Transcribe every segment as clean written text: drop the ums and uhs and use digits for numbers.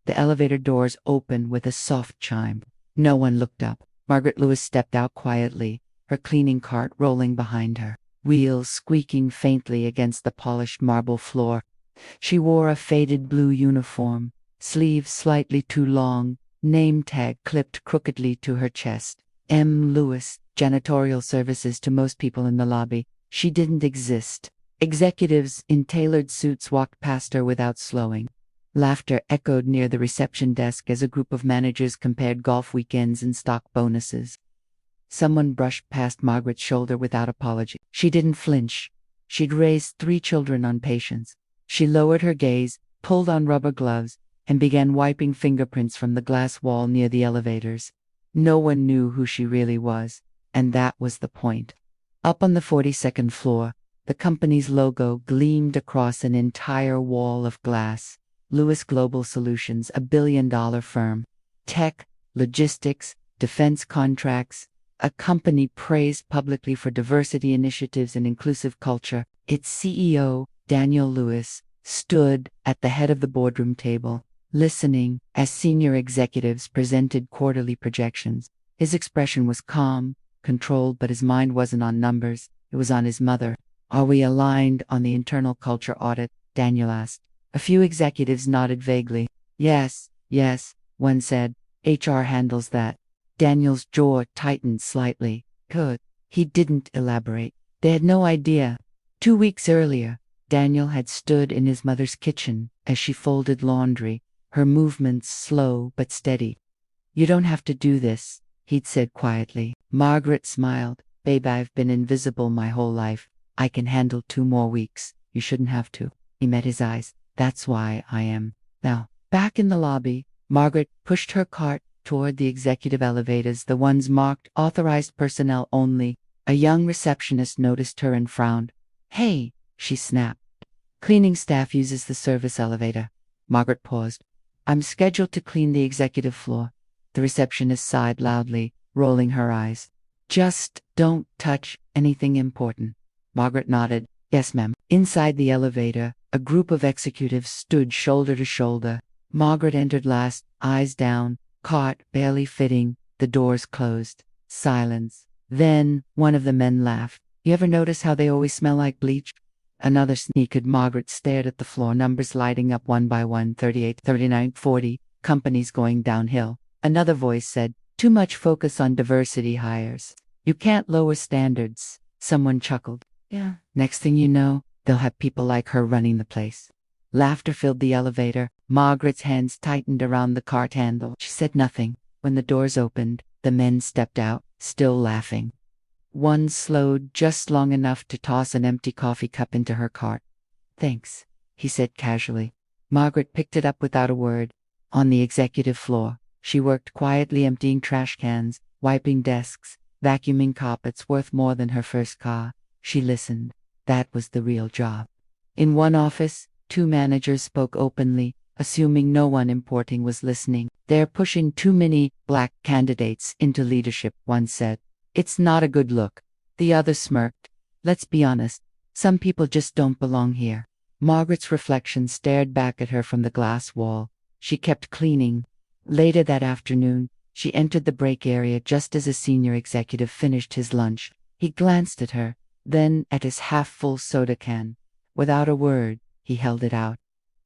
The elevator doors opened with a soft chime. No one looked up. Margaret Lewis stepped out quietly, her cleaning cart rolling behind her, wheels squeaking faintly against the polished marble floor. She wore a faded blue uniform, sleeves slightly too long, name tag clipped crookedly to her chest. M. Lewis, janitorial services to most people in the lobby. She didn't exist. Executives in tailored suits walked past her without slowing. Laughter echoed near the reception desk as a group of managers compared golf weekends and stock bonuses. Someone brushed past Margaret's shoulder without apology. She didn't flinch. She'd raised 3 children on patience. She lowered her gaze, pulled on rubber gloves, and began wiping fingerprints from the glass wall near the elevators. No one knew who she really was, and that was the point. Up on the 42nd floor, the company's logo gleamed across an entire wall of glass. Lewis Global Solutions, a billion-dollar firm. Tech, logistics, defense contracts. A company praised publicly for diversity initiatives and inclusive culture. Its CEO, Daniel Lewis, stood at the head of the boardroom table, listening as senior executives presented quarterly projections. His expression was calm, controlled, but his mind wasn't on numbers. It was on his mother. "Are we aligned on the internal culture audit?" Daniel asked. A few executives nodded vaguely. Yes, one said. HR handles that. Daniel's jaw tightened slightly. Good. He didn't elaborate. They had no idea. 2 weeks earlier, Daniel had stood in his mother's kitchen as she folded laundry, her movements slow but steady. "You don't have to do this," he'd said quietly. Margaret smiled. "Babe, I've been invisible my whole life. I can handle 2 more weeks. You shouldn't have to." He met his eyes. "That's why I am." Now, back in the lobby, Margaret pushed her cart toward the executive elevators, the ones marked authorized personnel only. A young receptionist noticed her and frowned. "Hey," she snapped. "Cleaning staff uses the service elevator." Margaret paused. "I'm scheduled to clean the executive floor." The receptionist sighed loudly, rolling her eyes. "Just don't touch anything important." Margaret nodded. "Yes, ma'am." Inside the elevator, a group of executives stood shoulder to shoulder. Margaret entered last, eyes down, cart barely fitting, the doors closed. Silence. Then one of the men laughed. "You ever notice how they always smell like bleach?" Another sneaked. Margaret stared at the floor, numbers lighting up one by one, 38, 39, 40, companies going downhill. Another voice said, "Too much focus on diversity hires. You can't lower standards." Someone chuckled. "Yeah. Next thing you know, they'll have people like her running the place." Laughter filled the elevator. Margaret's hands tightened around the cart handle. She said nothing. When the doors opened, the men stepped out, still laughing. One slowed just long enough to toss an empty coffee cup into her cart. "Thanks," he said casually. Margaret picked it up without a word. On the executive floor, she worked quietly, emptying trash cans, wiping desks, vacuuming carpets worth more than her first car. She listened. That was the real job. In one office, 2 managers spoke openly, assuming no one important was listening. "They're pushing too many black candidates into leadership," one said. "It's not a good look." The other smirked. "Let's be honest. Some people just don't belong here." Margaret's reflection stared back at her from the glass wall. She kept cleaning. Later that afternoon, she entered the break area just as a senior executive finished his lunch. He glanced at her, then at his half-full soda can. Without a word, he held it out.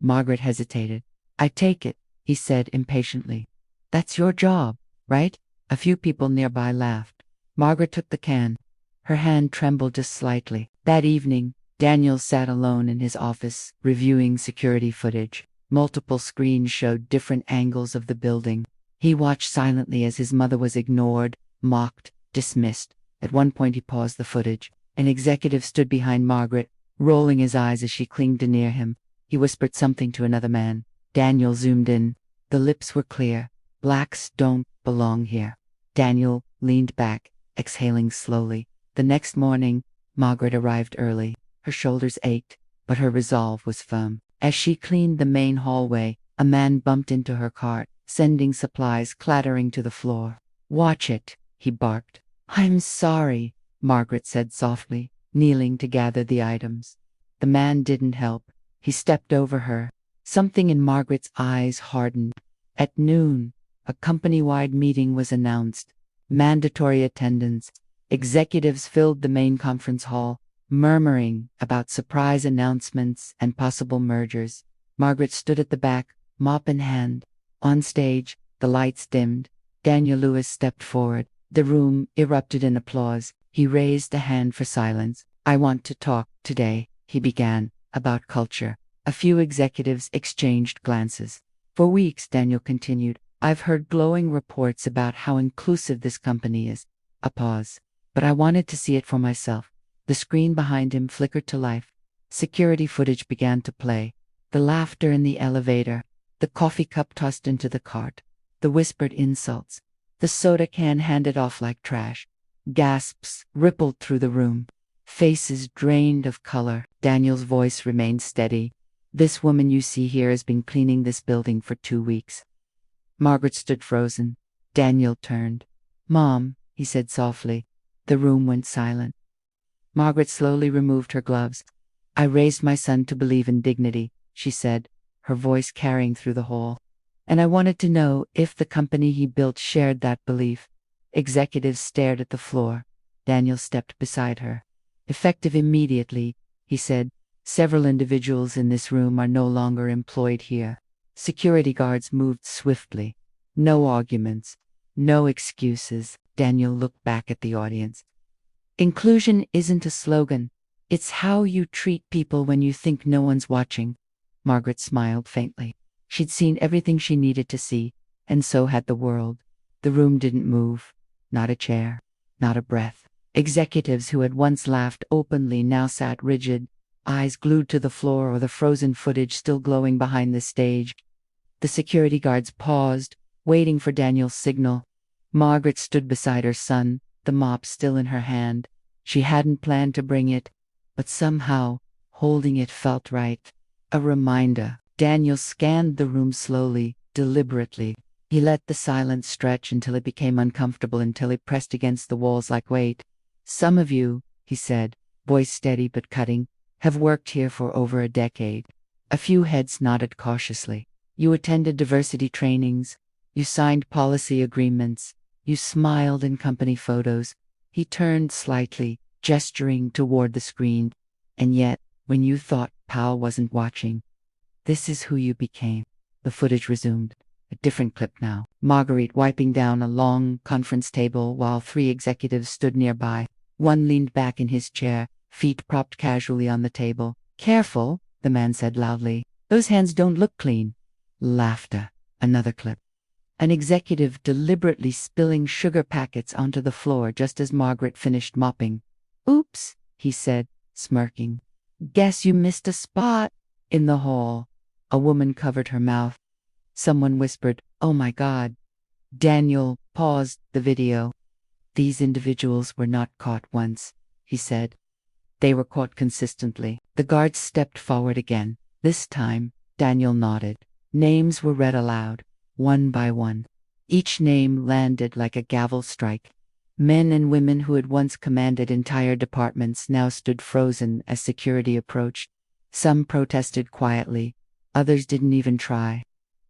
Margaret hesitated. "I take it," he said impatiently. "That's your job, right?" A few people nearby laughed. Margaret took the can. Her hand trembled just slightly. That evening, Daniel sat alone in his office, reviewing security footage. Multiple screens showed different angles of the building. He watched silently as his mother was ignored, mocked, dismissed. At one point he paused the footage. An executive stood behind Margaret, rolling his eyes as she clinged near him. He whispered something to another man. Daniel zoomed in. The lips were clear. "Blacks don't belong here." Daniel leaned back, exhaling slowly. The next morning, Margaret arrived early. Her shoulders ached, but her resolve was firm. As she cleaned the main hallway, a man bumped into her cart, sending supplies clattering to the floor. "Watch it," he barked. "I'm sorry," Margaret said softly, kneeling to gather the items. The man didn't help. He stepped over her. Something in Margaret's eyes hardened. At noon, a company-wide meeting was announced. Mandatory attendance. Executives filled the main conference hall, murmuring about surprise announcements and possible mergers. Margaret stood at the back, mop in hand. On stage, the lights dimmed. Daniel Lewis stepped forward. The room erupted in applause. He raised a hand for silence. "I want to talk today," he began, "about culture." A few executives exchanged glances. "For weeks," Daniel continued, "I've heard glowing reports about how inclusive this company is." A pause. "But I wanted to see it for myself." The screen behind him flickered to life. Security footage began to play. The laughter in the elevator, the coffee cup tossed into the cart, the whispered insults, the soda can handed off like trash. Gasps rippled through the room. Faces drained of color. Daniel's voice remained steady. "This woman you see here has been cleaning this building for 2 weeks." Margaret stood frozen. Daniel turned. "Mom," he said softly. The room went silent. Margaret slowly removed her gloves. "I raised my son to believe in dignity," she said, her voice carrying through the hall. "And I wanted to know if the company he built shared that belief." Executives stared at the floor. Daniel stepped beside her. "Effective immediately," he said. "Several individuals in this room are no longer employed here." Security guards moved swiftly. No arguments. No excuses. Daniel looked back at the audience. "Inclusion isn't a slogan. It's how you treat people when you think no one's watching." Margaret smiled faintly. She'd seen everything she needed to see, and so had the world. The room didn't move. Not a chair. Not a breath. Executives who had once laughed openly now sat rigid, eyes glued to the floor or the frozen footage still glowing behind the stage. The security guards paused, waiting for Daniel's signal. Margaret stood beside her son, the mop still in her hand. She hadn't planned to bring it, but somehow, holding it felt right. A reminder. Daniel scanned the room slowly, deliberately. He let the silence stretch until it became uncomfortable, until it pressed against the walls like weight. "Some of you," he said, voice steady but cutting, "have worked here for over a decade." A few heads nodded cautiously. "You attended diversity trainings. You signed policy agreements. You smiled in company photos." He turned slightly, gesturing toward the screen. "And yet, when you thought Pal wasn't watching, this is who you became." The footage resumed. A different clip now. Marguerite wiping down a long conference table while 3 executives stood nearby. One leaned back in his chair, feet propped casually on the table. "Careful," the man said loudly. "Those hands don't look clean." Laughter. Another clip. An executive deliberately spilling sugar packets onto the floor just as Margaret finished mopping. "Oops," he said, smirking. "Guess you missed a spot." In the hall, a woman covered her mouth. Someone whispered, "Oh my God." Daniel paused the video. "These individuals were not caught once," he said. "They were caught consistently." The guards stepped forward again. This time, Daniel nodded. Names were read aloud, one by one. Each name landed like a gavel strike. Men and women who had once commanded entire departments now stood frozen as security approached. Some protested quietly. Others didn't even try.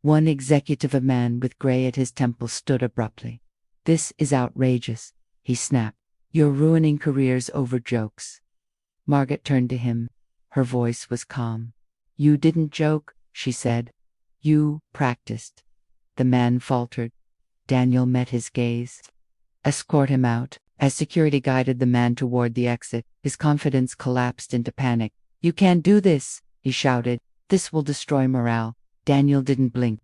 One executive, a man with gray at his temples, stood abruptly. "This is outrageous," he snapped. "You're ruining careers over jokes." Margaret turned to him. Her voice was calm. "You didn't joke," she said. "You practiced." The man faltered. Daniel met his gaze. "Escort him out." As security guided the man toward the exit, his confidence collapsed into panic. "You can't do this," he shouted. "This will destroy morale." Daniel didn't blink.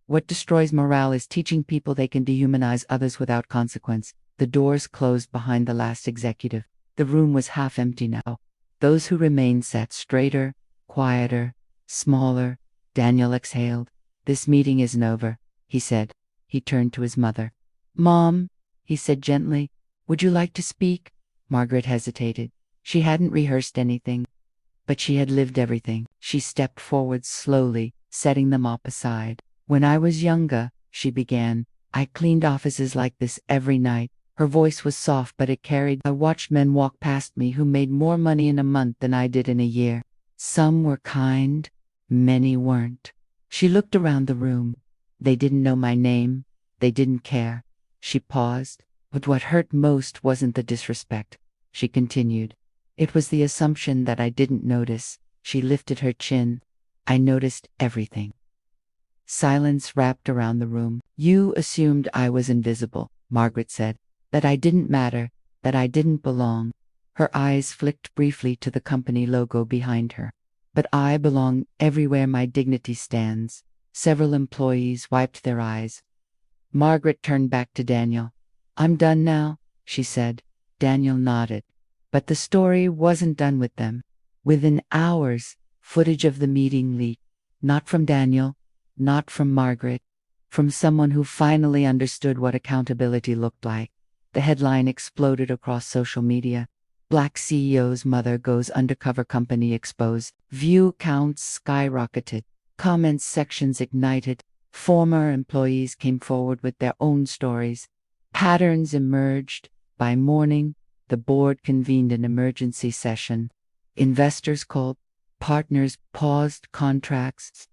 What destroys morale is teaching people they can dehumanize others without consequence. The doors closed behind the last executive. The room was half empty now. Those who remained sat straighter, quieter, smaller. Daniel exhaled. "This meeting isn't over," he said. He turned to his mother. "Mom," he said gently, "would you like to speak?" Margaret hesitated. She hadn't rehearsed anything, but she had lived everything. She stepped forward slowly, setting the mop aside. "When I was younger," she began, "I cleaned offices like this every night." Her voice was soft, but it carried. "I watched men walk past me who made more money in a month than I did in a year. Some were kind, many weren't." She looked around the room. They didn't know my name. They didn't care. She paused. But what hurt most wasn't the disrespect, she continued. It was the assumption that I didn't notice. She lifted her chin. I noticed everything. Silence wrapped around the room. You assumed I was invisible, Margaret said. That I didn't matter, that I didn't belong. Her eyes flicked briefly to the company logo behind her. But I belong everywhere my dignity stands. Several employees wiped their eyes. Margaret turned back to Daniel. I'm done now, she said. Daniel nodded. But the story wasn't done with them. Within hours, footage of the meeting leaked. Not from Daniel, not from Margaret, from someone who finally understood what accountability looked like. The headline exploded across social media. Black CEO's mother goes undercover, company exposed. View counts skyrocketed. Comments sections ignited. Former employees came forward with their own stories. Patterns emerged. By morning, the board convened an emergency session. Investors called. Partners paused contracts.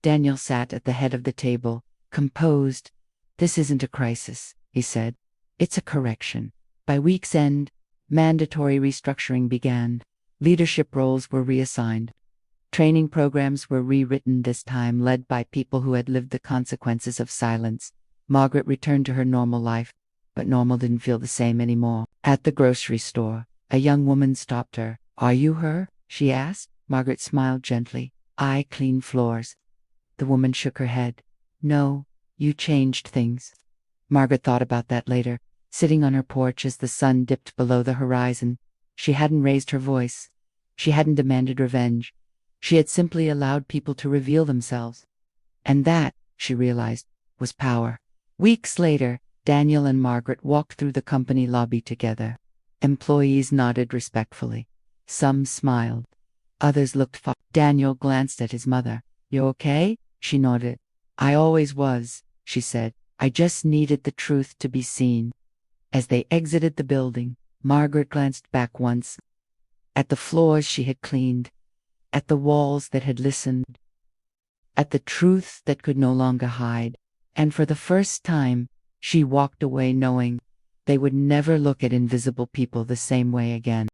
Daniel sat at the head of the table, composed. This isn't a crisis, he said. It's a correction. By week's end, mandatory restructuring began. Leadership roles were reassigned. Training programs were rewritten, this time led by people who had lived the consequences of silence. Margaret returned to her normal life, but normal didn't feel the same anymore. At the grocery store, a young woman stopped her. Are you her? She asked. Margaret smiled gently. I clean floors. The woman shook her head. No, you changed things. Margaret thought about that later, sitting on her porch as the sun dipped below the horizon. She hadn't raised her voice. She hadn't demanded revenge. She had simply allowed people to reveal themselves. And that, she realized, was power. Weeks later, Daniel and Margaret walked through the company lobby together. Employees nodded respectfully. Some smiled. Others looked far. Daniel glanced at his mother. You okay? She nodded. I always was, she said. I just needed the truth to be seen. As they exited the building, Margaret glanced back once. At the floors she had cleaned. At the walls that had listened. At the truth that could no longer hide. And for the first time, she walked away knowing they would never look at invisible people the same way again.